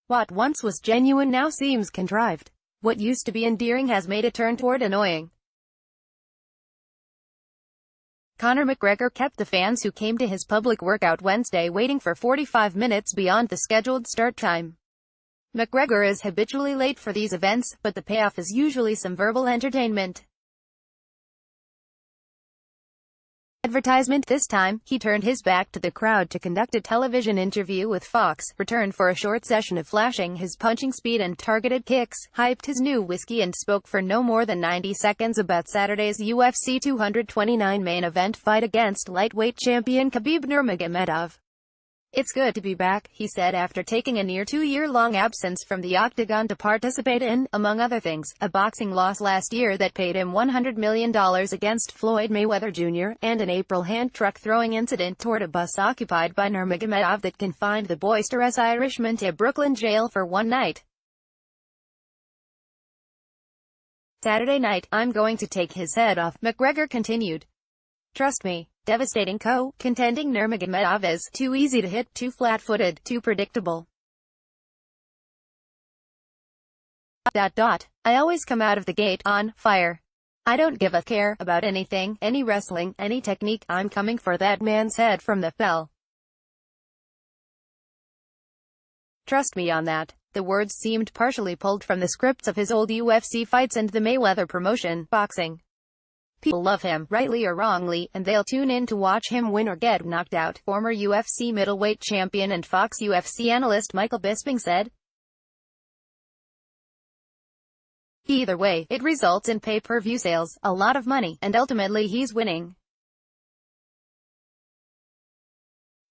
What once was genuine now seems contrived. What used to be endearing has made a turn toward annoying. Conor McGregor kept the fans who came to his public workout Wednesday waiting for 45 minutes beyond the scheduled start time. McGregor is habitually late for these events, but the payoff is usually some verbal entertainment. Advertisement. This time, he turned his back to the crowd to conduct a television interview with Fox, returned for a short session of flashing his punching speed and targeted kicks, hyped his new whiskey and spoke for no more than 90 seconds about Saturday's UFC 229 main event fight against lightweight champion Khabib Nurmagomedov. "It's good to be back," he said after taking a near 2-year-long absence from the octagon to participate in, among other things, a boxing loss last year that paid him $100 million against Floyd Mayweather Jr., and an April hand truck throwing incident toward a bus occupied by Nurmagomedov that confined the boisterous Irishman to a Brooklyn jail for one night. "Saturday night, I'm going to take his head off," McGregor continued. "Trust me." Devastating contending Nurmagomedov is too easy to hit, too flat-footed, too predictable. I always come out of the gate on fire. I don't give a care about anything, any wrestling, any technique. I'm coming for that man's head from the bell. Trust me on that." The words seemed partially pulled from the scripts of his old UFC fights and the Mayweather promotion, boxing. People love him, rightly or wrongly, and they'll tune in to watch him win or get knocked out, former UFC middleweight champion and Fox UFC analyst Michael Bisping said. "Either way, it results in pay-per-view sales, a lot of money, and ultimately he's winning.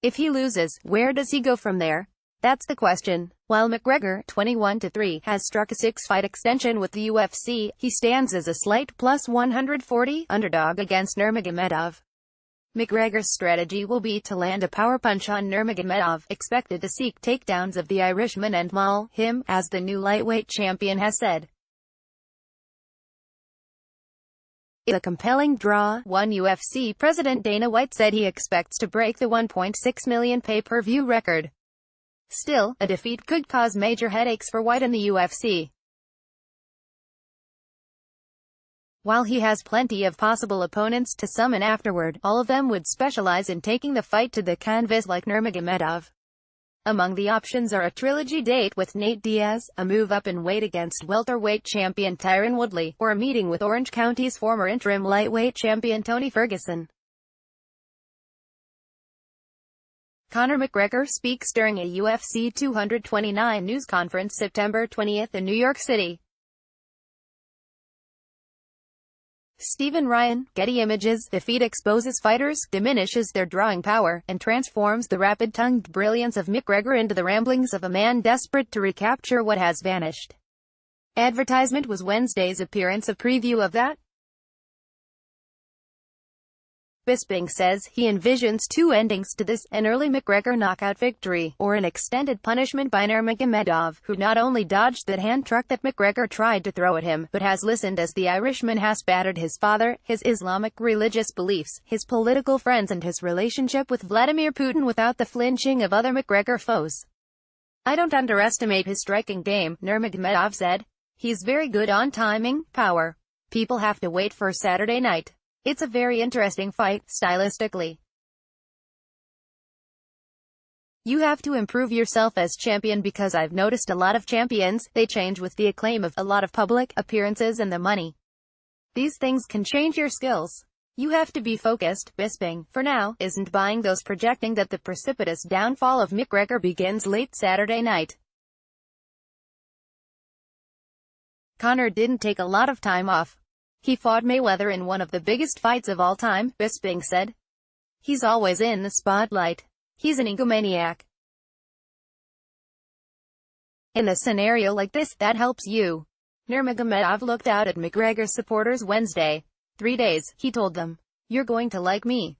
If he loses, where does he go from there? That's the question." While McGregor, 21-3, has struck a 6-fight extension with the UFC, he stands as a slight plus 140 underdog against Nurmagomedov. McGregor's strategy will be to land a power punch on Nurmagomedov, expected to seek takedowns of the Irishman and maul him, as the new lightweight champion has said. "It's a compelling draw." One UFC president Dana White said he expects to break the 1.6 million pay-per-view record. Still, a defeat could cause major headaches for White and the UFC. While he has plenty of possible opponents to summon afterward, all of them would specialize in taking the fight to the canvas like Nurmagomedov. Among the options are a trilogy date with Nate Diaz, a move up in weight against welterweight champion Tyron Woodley, or a meeting with Orange County's former interim lightweight champion Tony Ferguson. Conor McGregor speaks during a UFC 229 news conference September 20 in New York City. Stephen Ryan, Getty Images. Defeat exposes fighters, diminishes their drawing power, and transforms the rapid-tongued brilliance of McGregor into the ramblings of a man desperate to recapture what has vanished. Advertisement. Was Wednesday's appearance a preview of that? Bisping says he envisions two endings to this, an early McGregor knockout victory, or an extended punishment by Nurmagomedov, who not only dodged that hand truck that McGregor tried to throw at him, but has listened as the Irishman has battered his father, his Islamic religious beliefs, his political friends and his relationship with Vladimir Putin without the flinching of other McGregor foes. "I don't underestimate his striking game," Nurmagomedov said. "He's very good on timing, power. People have to wait for Saturday night. It's a very interesting fight, stylistically. You have to improve yourself as champion because I've noticed a lot of champions, they change with the acclaim of a lot of public appearances and the money. These things can change your skills. You have to be focused." Bisping, for now, isn't buying those projecting that the precipitous downfall of McGregor begins late Saturday night. Conor didn't take a lot of time off. He fought Mayweather in one of the biggest fights of all time, Bisping said. "He's always in the spotlight. He's an egomaniac. In a scenario like this, that helps you." Nurmagomedov looked out at McGregor's supporters Wednesday. 3 days, he told them. "You're going to like me.